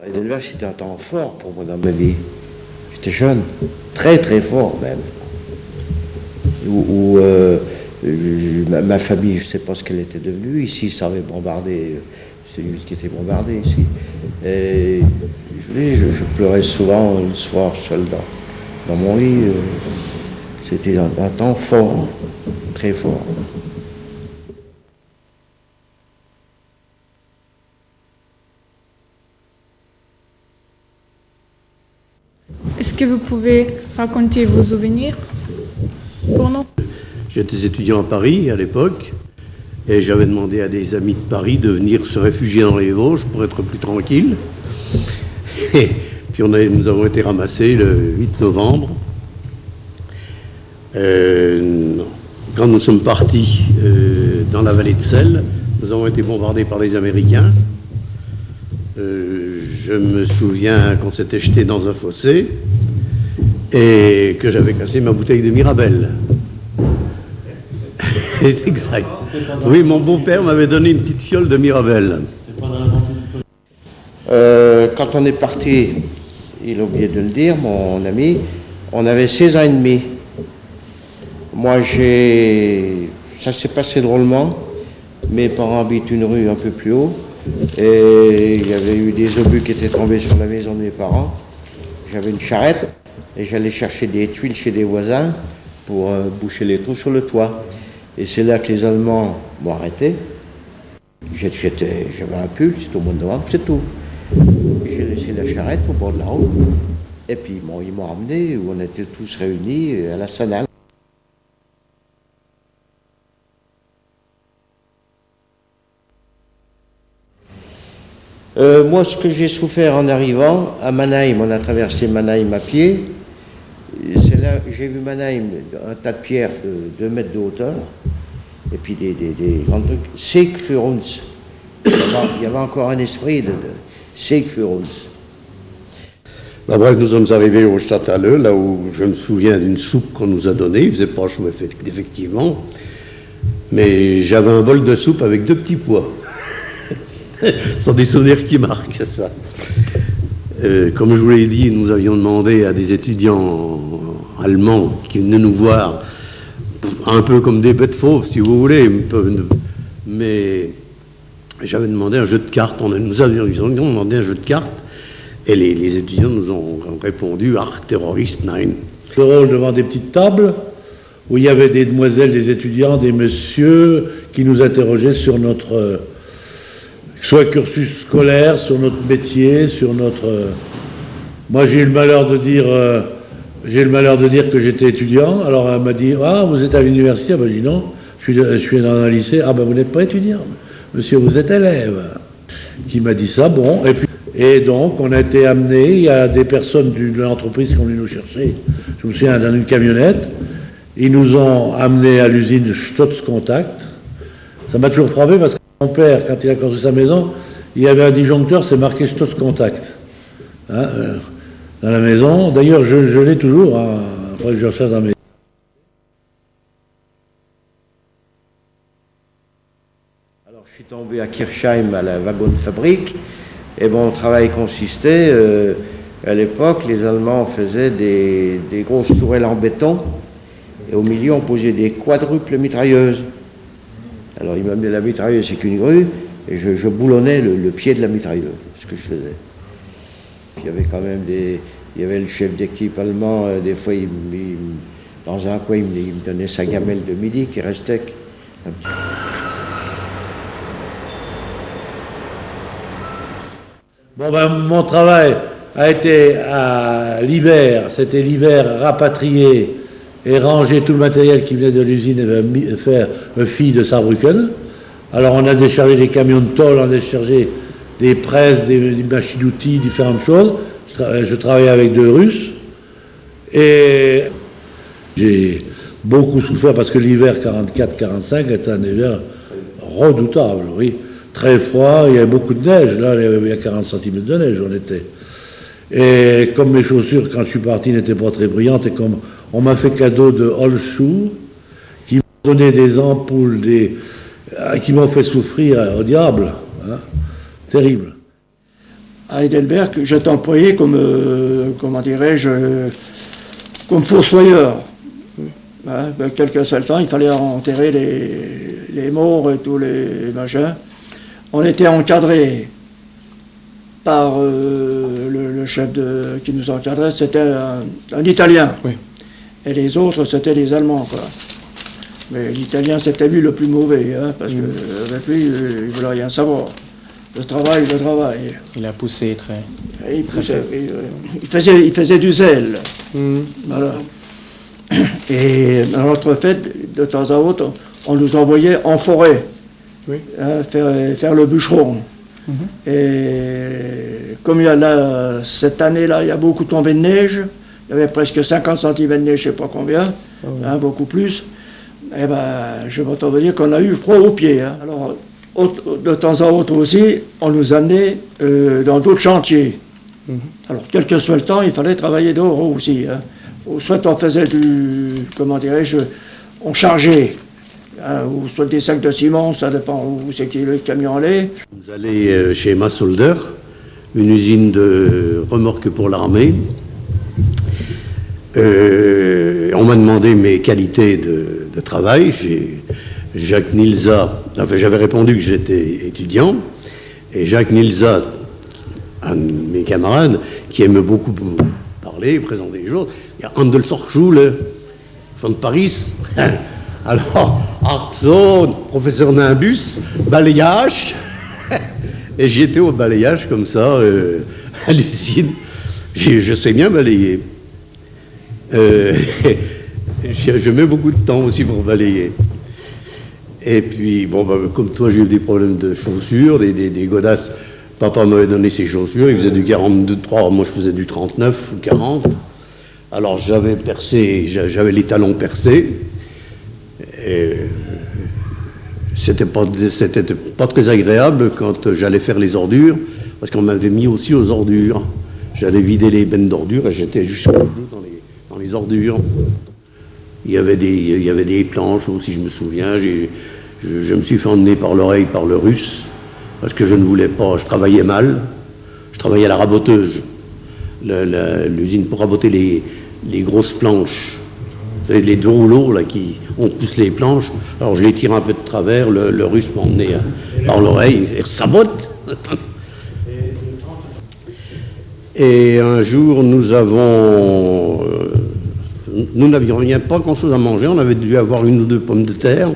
Les élevages, c'était un temps fort pour moi dans ma vie. J'étais jeune, très très fort même. Ma famille, je ne sais pas ce qu'elle était devenue. Ici, ça avait bombardé, c'est lui qui était bombardé ici. Et je pleurais souvent le soir seul dans mon lit. C'était un temps fort, très fort. Est-ce que vous pouvez raconter vos souvenirs pour nous? J'étais étudiant à Paris à l'époque et j'avais demandé à des amis de Paris de venir se réfugier dans les Vosges pour être plus tranquille. Et puis nous avons été ramassés le 8 novembre. Quand nous sommes partis dans la vallée de Selle, nous avons été bombardés par les Américains. Je me souviens qu'on s'était jeté dans un fossé et que j'avais cassé ma bouteille de Mirabelle. Exact. Oui, mon beau-père m'avait donné une petite fiole de Mirabelle. Quand on est parti, il a oublié de le dire, mon ami, on avait 16 ans et demi. Moi, ça s'est passé drôlement. Mes parents habitent une rue un peu plus haut. Et il y avait eu des obus qui étaient tombés sur la maison de mes parents. J'avais une charrette et j'allais chercher des tuiles chez des voisins pour boucher les trous sur le toit. Et c'est là que les Allemands m'ont arrêté. J'avais un pull, c'était au mois de novembre, c'est tout. J'ai laissé la charrette au bord de la route. Et puis ils m'ont emmené où on était tous réunis à la Sanale. Moi, ce que j'ai souffert en arrivant à Mannheim, on a traversé Mannheim à pied. C'est là que j'ai vu Mannheim, un tas de pierres de 2 mètres de hauteur, et puis des grands trucs. Sieg für uns. Il y avait encore un esprit de Sieg für uns. Après, nous sommes arrivés au Stadthalle, là où je me souviens d'une soupe qu'on nous a donnée. Il faisait pas chaud, effectivement. Mais j'avais un bol de soupe avec 2 petits pois. Ce sont des souvenirs qui marquent, ça. Comme je vous l'ai dit, nous avions demandé à des étudiants allemands qui venaient nous voir, un peu comme des bêtes fauves, si vous voulez, mais j'avais demandé un jeu de cartes. Ils ont demandé un jeu de cartes, et les étudiants nous ont répondu « Ach, terroriste, nein ». Le rôle devant des petites tables, où il y avait des demoiselles, des étudiants, des messieurs, qui nous interrogeaient sur notre... soit cursus scolaire, sur notre métier, sur notre... Moi, j'ai eu le malheur de dire que j'étais étudiant. Alors, elle m'a dit, ah, vous êtes à l'université? Ah, ben, je dis non, je suis dans un lycée. Ah, ben, vous n'êtes pas étudiant, monsieur, vous êtes élève. Qui m'a dit ça, bon. Et donc, on a été amenés, il y a des personnes de l'entreprise qui sont venues nous chercher. Je me souviens, dans une camionnette. Ils nous ont amenés à l'usine Stotz Contact. Ça m'a toujours frappé parce que mon père, quand il a construit sa maison, il y avait un disjoncteur, c'est marqué Stotz Contact. Hein, dans la maison. D'ailleurs, je l'ai toujours. Hein, après que je recherche dans mes... Alors, je suis tombé à Kirchheim, à la wagonfabrique. Et mon travail consistait, à l'époque, les Allemands faisaient des grosses tourelles en béton. Et au milieu, on posait des quadruples mitrailleuses. Alors, il m'a mis la mitrailleuse, c'est qu'une grue, et je boulonnais le pied de la mitrailleuse, ce que je faisais. Puis, il y avait quand même il y avait le chef d'équipe allemand, des fois, dans un coin, il me donnait sa gamelle de midi qui restait. Bon, ben, mon travail a été à l'hiver, c'était l'hiver, rapatrier et ranger tout le matériel qui venait de l'usine et faire fille de Saarbrücken. Alors on a déchargé des camions de tôle, on a déchargé des presses, des machines-outils, différentes choses. Je travaillais avec 2 Russes et j'ai beaucoup souffert parce que l'hiver 44-45 était un hiver redoutable, oui. Très froid, il y avait beaucoup de neige, là il y a 40 cm de neige on était. Et comme mes chaussures quand je suis parti n'étaient pas très brillantes et comme on m'a fait cadeau de Holschuh qui m'ont donné des ampoules, qui m'ont fait souffrir au diable, hein, terrible. à Heidelberg, j'étais employé comme, comment dirais-je, comme fossoyeur. Hein, quelques seuls temps, il fallait enterrer les morts et tous les machins. On était encadrés par le chef qui nous encadrait, c'était un Italien. Oui. Et les autres, c'était les Allemands, quoi. Mais l'Italien, c'était lui le plus mauvais, hein, parce qu'avec lui, il ne voulait rien savoir. Le travail. Il a poussé très... Et il faisait du zèle. Voilà. Et à notre fête, de temps à autre, on nous envoyait en forêt, hein, faire le bûcheron. Et comme il y a là, cette année-là, il y a beaucoup tombé de neige, il y avait presque 50 cm de neige, je ne sais pas combien, hein, beaucoup plus. Et ben, je vais t'en dire qu'on a eu froid aux pieds. Hein. Alors, de temps à autre aussi, on nous amenait dans d'autres chantiers. Alors, quel que soit le temps, il fallait travailler dehors aussi. Hein. Soit on faisait comment dirais-je, on chargeait, hein, ou soit des sacs de ciment, ça dépend où c'est que le camion allait. Vous allez chez Massolder, une usine de remorques pour l'armée. On m'a demandé mes qualités de travail. Jacques Nilza, enfin, j'avais répondu que j'étais étudiant, et Jacques Nilza, un de mes camarades, qui aime beaucoup parler, présenter les choses, il y a Handelshochschule von Paris. Alors, Arxon, professeur Nimbus, balayage, et j'étais au balayage comme ça, à l'usine. Je sais bien balayer. Je mets beaucoup de temps aussi pour balayer. Et puis, bon, bah, comme toi, j'ai eu des problèmes de chaussures, des godasses. Papa m'avait donné ses chaussures, il faisait du 42-3, moi je faisais du 39 ou 40. Alors j'avais percé, j'avais les talons percés. Et c'était pas très agréable quand j'allais faire les ordures, parce qu'on m'avait mis aussi aux ordures. J'allais vider les bennes d'ordures et j'étais jusqu'au bout dans les ordures. Il y avait des planches aussi, je me souviens. Je me suis fait emmener par l'oreille par le russe, parce que je ne voulais pas, je travaillais mal. Je travaillais à la raboteuse, l'usine pour raboter les grosses planches. Vous savez, les deux rouleaux, là, on pousse les planches. Alors je les tire un peu de travers, le russe m'a emmené par l'oreille, et sabote. Et un jour, nous n'avions pas grand-chose à manger, on avait dû avoir 1 ou 2 pommes de terre.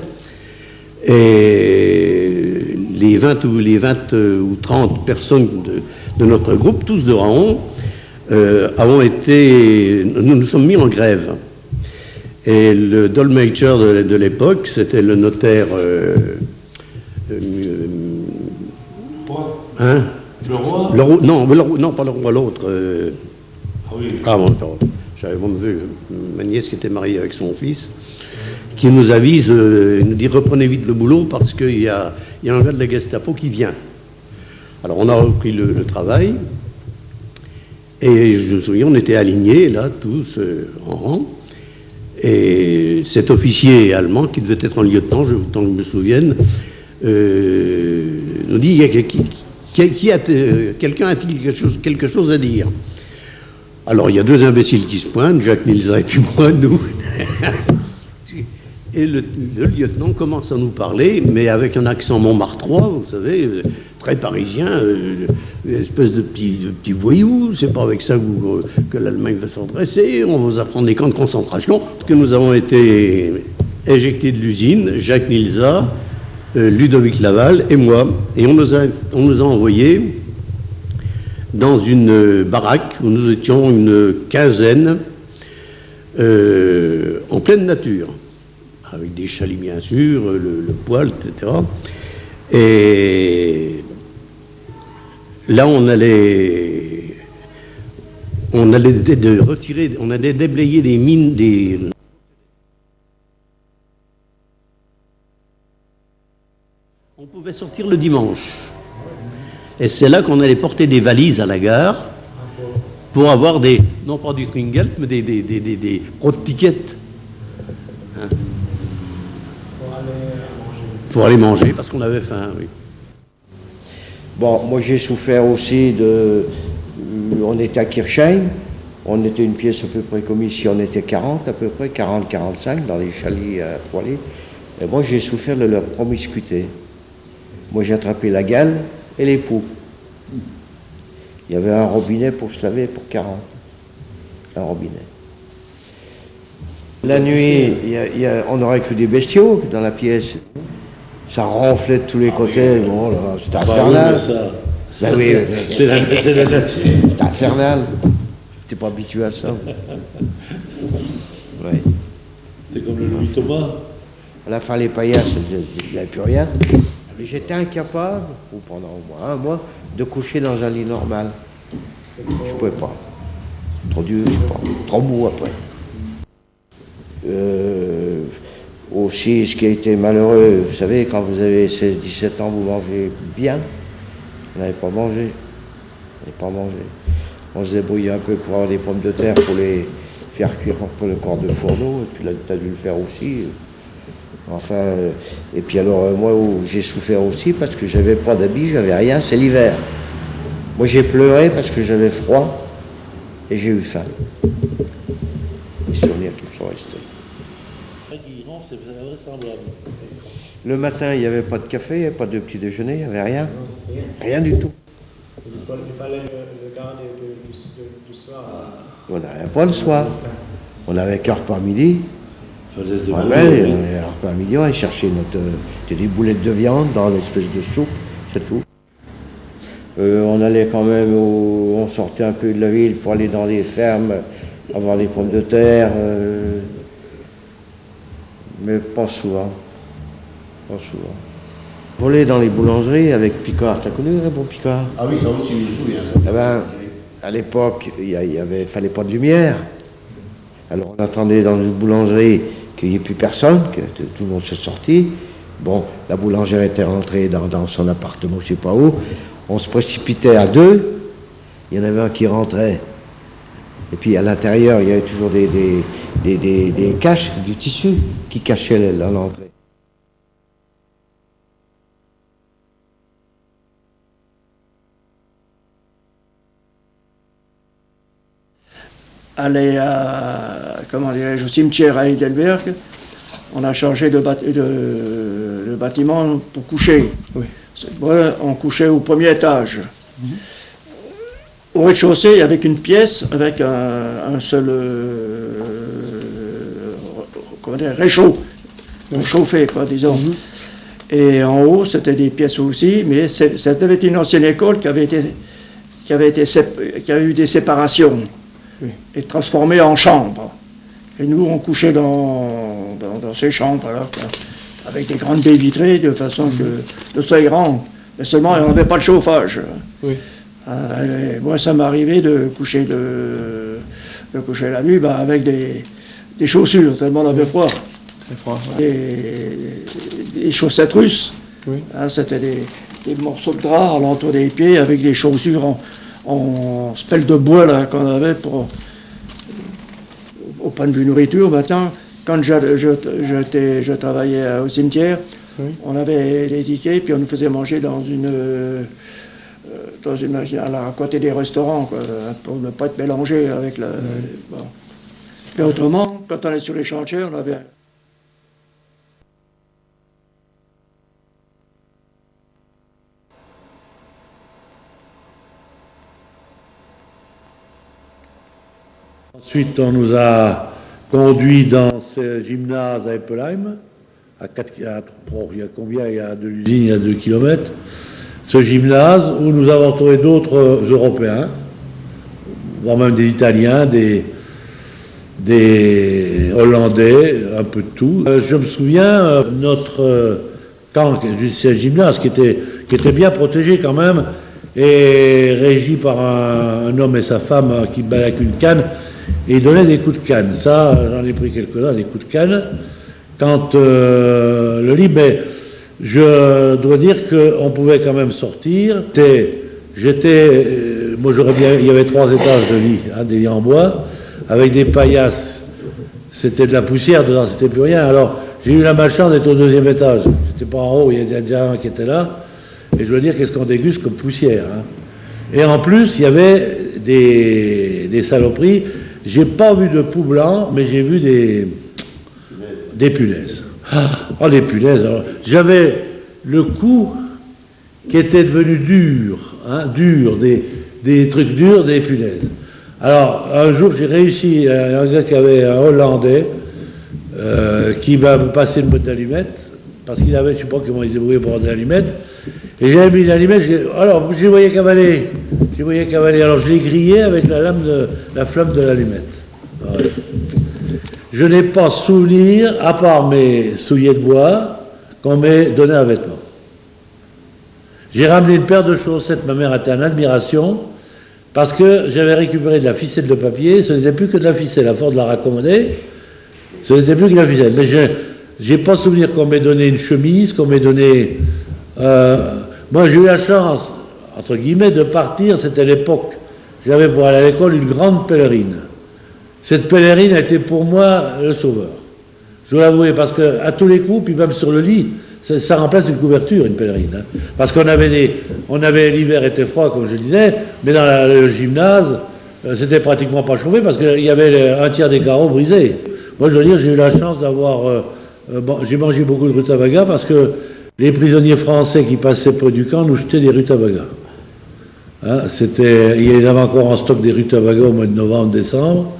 Et les 20 ou 30 personnes de notre groupe, tous de Raon, nous sommes mis en grève. Et le Dolmetscher de l'époque, c'était le notaire... hein? Le roi Non, pas le roi, l'autre. Ah oui. Ah bon, j'avais vu ma nièce qui était mariée avec son fils, qui nous avise, il nous dit reprenez vite le boulot parce qu'il y a un gars de la Gestapo qui vient. Alors on a repris le travail, et je me souviens, on était alignés là, tous en rang, et cet officier allemand, qui devait être un lieutenant, tant que je me souvienne, nous dit quelqu'un a-t-il quelque chose à dire? Alors il y a 2 imbéciles qui se pointent, Jacques Nilza et puis moi, nous. Et le lieutenant commence à nous parler, mais avec un accent montmartrois, vous savez, très parisien, une espèce de petit voyou. C'est pas avec ça que l'Allemagne va s'adresser. On va vous apprendre des camps de concentration. Parce que nous avons été éjectés de l'usine, Jacques Nilza, Ludovic Laval et moi. Et on nous a envoyés dans une baraque où nous étions une quinzaine en pleine nature, avec des chalets bien sûr, le poêle, etc. Et là on allait déblayer des mines, on pouvait sortir le dimanche. Et c'est là qu'on allait porter des valises à la gare pour avoir non pas du Tringelt, mais des tickets. Hein. Pour aller manger, parce qu'on avait faim, oui. Bon, moi j'ai souffert aussi de... On était à Kirchheim, on était une pièce à peu près comme ici, on était 40 à peu près, 40-45 dans les chalets à Trois-Lits. Et moi j'ai souffert de leur promiscuité. Moi j'ai attrapé la gale et les poux. Il y avait un robinet pour se laver pour 40. Un robinet. La nuit, on aurait cru des bestiaux dans la pièce. Ça ronflait de tous les côtés. Bon, là, c'était infernal. Ben oui, c'est la nature. c'était infernal. T'es pas habitué à ça. Ouais. C'est comme le Louis Thomas. À la fin, les paillasses, il n'y avait plus rien. Mais j'étais incapable, ou pendant au moins un mois, de coucher dans un lit normal. Je ne pouvais pas. Trop dur, je sais pas. Trop mou après. Aussi, ce qui a été malheureux, vous savez, quand vous avez 16-17 ans, vous mangez bien. On n'avait pas mangé. On se débrouillait un peu pour avoir des pommes de terre pour les faire cuire pour le corps de fourneau, et puis là, tu as dû le faire aussi. Enfin, et puis alors, moi, où j'ai souffert aussi, parce que j'avais pas d'habits, j'avais rien, c'est l'hiver. Moi, j'ai pleuré parce que j'avais froid, et j'ai eu faim. Les souvenirs qui me sont restés. Le matin, il n'y avait pas de café, il n'y avait pas de petit déjeuner, il n'y avait rien. Rien du tout. Il fallait le garder du soir. On n'avait pas le soir. On avait qu'un repas midi. Un repas midi, on allait chercher des boulettes de viande dans l'espèce de soupe, c'est tout. On allait quand même, on sortait un peu de la ville pour aller dans les fermes, avoir des pommes de terre, mais pas souvent. Voler dans les boulangeries avec Picard. T'as connu le bon Picard? Ah oui, ça aussi, je me souviens. Eh ben, à l'époque, fallait pas de lumière. Alors on attendait dans une boulangerie qu'il n'y ait plus personne, que tout le monde se sortit. Bon, la boulangère était rentrée dans son appartement, je ne sais pas où. On se précipitait à deux. Il y en avait un qui rentrait. Et puis à l'intérieur, il y avait toujours des caches, du tissu qui cachaient l'entrée. Aller au cimetière à Heidelberg, on a changé de bâtiment pour coucher. Oui. Moi, on couchait au premier étage. Au rez-de-chaussée, avec une pièce, avec un seul réchaud, pour chauffer, quoi, disons. Et en haut, c'était des pièces aussi, mais c'était une ancienne école qui avait eu des séparations. Oui. Et transformé en chambre. Et nous, on couchait dans ces chambres, là, avec des grandes baies vitrées, de façon que de seuil grand. Mais seulement, on n'avait pas de chauffage. Oui. Et moi, ça m'est arrivé de coucher la nuit avec des chaussures, tellement on avait froid. Très froid. Ouais. Des chaussettes russes. Oui. C'était des morceaux de drap à l'entour des pieds avec des chaussures en spelle de bois là, qu'on avait au point de vue nourriture. Maintenant, quand je travaillais au cimetière, Oui. on avait les tickets, puis on nous faisait manger dans une à côté des restaurants, quoi, pour ne pas être mélangé avec la. Bon. Et autrement, quand on est sur les chantiers, on avait. Ensuite, on nous a conduits dans ce gymnase à Eppelheim, il y a combien? Il y a de l'usine, il y a 2 kilomètres. Ce gymnase où nous avons trouvé d'autres Européens, voire même des Italiens, des Hollandais, un peu de tout. Je me souviens, notre camp, c'est un gymnase qui était bien protégé quand même, et régi par un homme et sa femme qui balaient avec une canne, et ils donnaient des coups de canne. Ça, j'en ai pris quelques-uns, des coups de canne. Quand le lit, mais je dois dire qu'on pouvait quand même sortir. Moi j'aurais bien, il y avait 3 étages de lit, des lits en bois, avec des paillasses. C'était de la poussière dedans, c'était plus rien. Alors j'ai eu la malchance d'être au 2e étage. C'était pas en haut, il y a déjà un qui était là. Et je veux dire, qu'est-ce qu'on déguste comme poussière, hein. Et en plus, il y avait des saloperies. J'ai pas vu de poux blanc, mais j'ai vu des punaises. Oh, les punaises. Alors, j'avais le cou qui était devenu dur, hein, dur, des trucs durs, des punaises. Alors, un jour, j'ai réussi, un gars qui avait un Hollandais, qui m'a passé une boîte d'allumettes, parce qu'il avait, je ne sais pas comment il se débrouillait pour avoir des allumettes, et j'avais mis l'allumette, alors, je les voyais cavaler, alors je l'ai grillé avec la flamme de l'allumette. Ouais. Je n'ai pas souvenir, à part mes souliers de bois, qu'on m'ait donné un vêtement. J'ai ramené une paire de chaussettes, ma mère était en admiration, parce que j'avais récupéré de la ficelle de papier, ce n'était plus que de la ficelle, à force de la raccommoder, ce n'était plus que de la ficelle. Mais je n'ai pas souvenir qu'on m'ait donné une chemise, qu'on m'ait donné... moi j'ai eu la chance, entre guillemets, de partir, c'était l'époque, j'avais pour aller à l'école une grande pèlerine. Cette pèlerine a été pour moi le sauveur. Je dois l'avouer, parce qu'à tous les coups, puis même sur le lit, ça remplace une couverture, une pèlerine. Hein. Parce qu'on avait l'hiver était froid, comme je disais, mais dans le gymnase, c'était pratiquement pas chauffé, parce qu'il y avait un tiers des carreaux brisés. Moi, je veux dire, j'ai eu la chance d'avoir... j'ai mangé beaucoup de rutabaga, parce que les prisonniers français qui passaient près du camp nous jetaient des rutabagas. Hein, il y avait encore en stock des rutabagas au mois de novembre, décembre.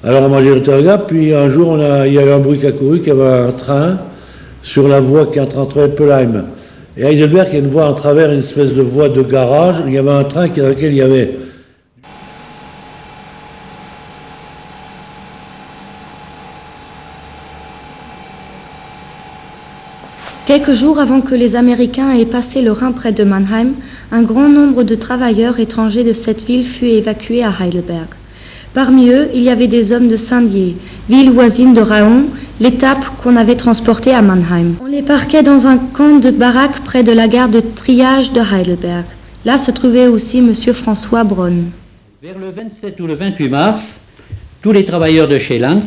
Alors on mangeait le rutabaga, puis un jour il y avait un bruit qui a couru, qu'il y avait un train sur la voie qui entre entre Eppelheim et Heidelberg, il y a une voie en travers, une espèce de voie de garage, il y avait un train dans lequel il y avait... Quelques jours avant que les Américains aient passé le Rhin près de Mannheim, un grand nombre de travailleurs étrangers de cette ville fut évacué à Heidelberg. Parmi eux, il y avait des hommes de Saint-Dié, ville voisine de Raon, l'étape qu'on avait transportée à Mannheim. On les parquait dans un camp de baraques près de la gare de triage de Heidelberg. Là se trouvait aussi M. François Braun. Vers le 27 ou le 28 mars, tous les travailleurs de chez Lanz,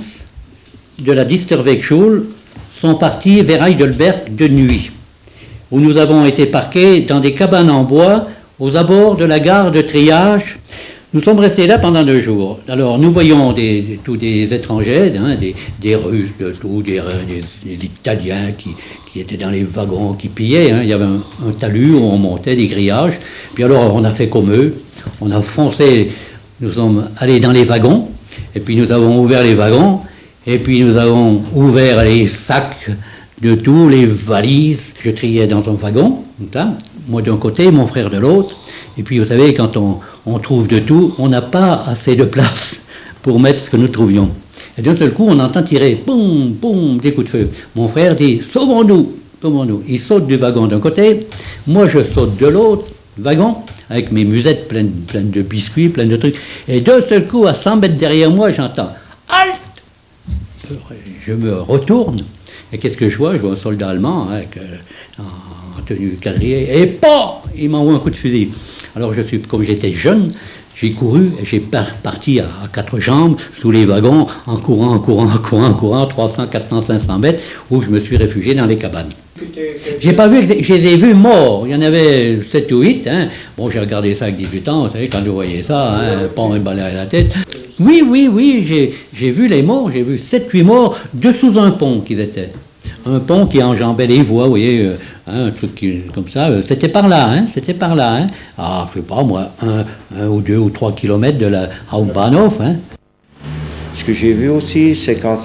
de la Disterwegschule, sont partis vers Heidelberg de nuit, où nous avons été parqués dans des cabanes en bois aux abords de la gare de triage. Nous sommes restés là pendant 2 jours. Alors nous voyons tous des étrangers, hein, des Russes, des Italiens qui étaient dans les wagons, qui pillaient. Hein. Il y avait un talus où on montait des grillages. Puis alors on a fait comme eux, on a foncé, nous sommes allés dans les wagons, et puis nous avons ouvert les wagons, et puis nous avons ouvert les sacs de tous les valises. Je triais dans un wagon, moi d'un côté, mon frère de l'autre. Et puis vous savez, quand on trouve de tout, on n'a pas assez de place pour mettre ce que nous trouvions. Et d'un seul coup, on entend tirer, boum, boum, des coups de feu. Mon frère dit, sauvons-nous, sauvons-nous. Il saute du wagon d'un côté, moi je saute de l'autre wagon, avec mes musettes pleines de biscuits, pleines de trucs. Et d'un seul coup, à 100 mètres derrière moi, j'entends, halte! Je me retourne, et qu'est-ce que je vois? Je vois un soldat allemand, hein, en tenue quadrillée, et PAH! Il m'envoie un coup de fusil. Alors comme j'étais jeune, j'ai couru, et j'ai parti à 4 jambes, sous les wagons, en courant, 300, 400, 500 mètres, où je me suis réfugié dans les cabanes. J'ai pas vu, je les ai vus morts, il y en avait 7 ou 8, hein. Bon, j'ai regardé ça avec 18 ans, vous savez, quand vous voyez ça, hein, pas un balai à la tête. Oui, j'ai vu les morts, j'ai vu 7-8 morts dessous un pont qu'ils étaient. Un pont qui enjambait les voies, vous voyez, un truc comme ça, c'était par là. Ah, je sais pas moi, 1 ou 2 ou 3 kilomètres de la Hauptbahnhof. Hein. Ce que j'ai vu aussi, c'est quand,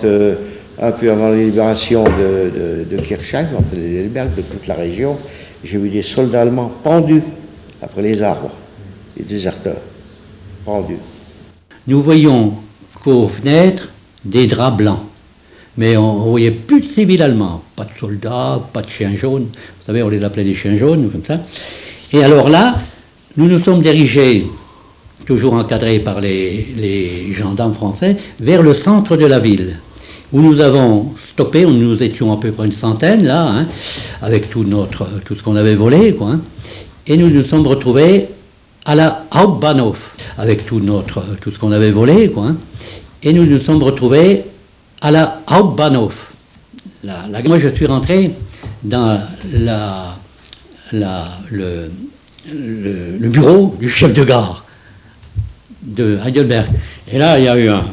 un peu avant la libération de Kirchheim, enfin de Heidelberg, de toute la région, j'ai vu des soldats allemands pendus après les arbres, des déserteurs, pendus. Nous voyions qu'aux fenêtres des draps blancs. Mais on ne voyait plus de civils allemands, pas de soldats, pas de chiens jaunes. Vous savez, on les appelait des chiens jaunes, comme ça. Et alors là, nous nous sommes dirigés, toujours encadrés par les gendarmes français, vers le centre de la ville, où nous avons stoppé, où nous étions à peu près une centaine, là, hein, avec tout ce qu'on avait volé, quoi. Hein, et nous nous sommes retrouvés à la Hauptbahnhof, avec tout ce qu'on avait volé, quoi. Hein, et nous nous sommes retrouvés à la Hauptbahnhof. Moi, je suis rentré dans le bureau du chef de gare de Heidelberg. Et là, il y a eu un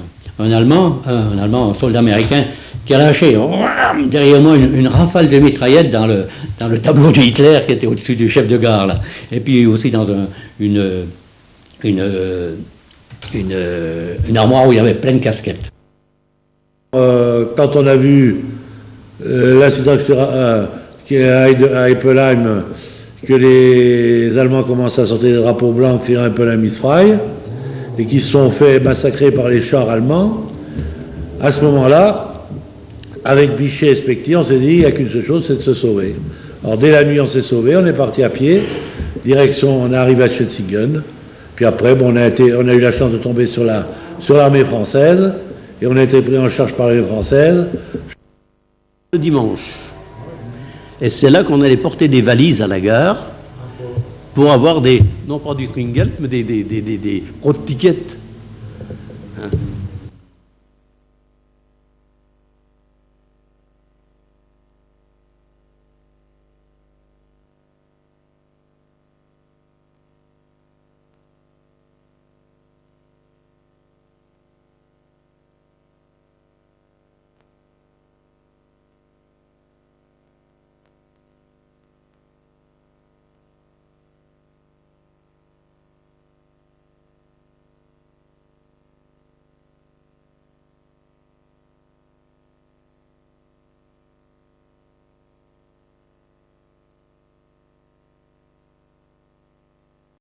Allemand, un soldat américain, qui a lâché derrière moi une rafale de mitraillettes dans le tableau de Hitler qui était au-dessus du chef de gare, là. Et puis aussi dans une armoire où il y avait plein de casquettes. Quand on a vu l'incident qui est à Eppelheim, que les Allemands commencent à sortir des drapeaux blancs, criant Eppelheim is frei, et qui se sont fait massacrer par les chars allemands, à ce moment-là, avec Bichet et Specty, on s'est dit, il n'y a qu'une seule chose, c'est de se sauver. Alors dès la nuit, on s'est sauvé, on est parti à pied, direction, on est arrivé à Schwetzingen, puis après, bon, on a eu la chance de tomber sur l'armée française, et on a été pris en charge par l'armée française. Le dimanche. Et c'est là qu'on allait porter des valises à la gare, pour avoir non pas du Tringelt, mais des tickets. Hein.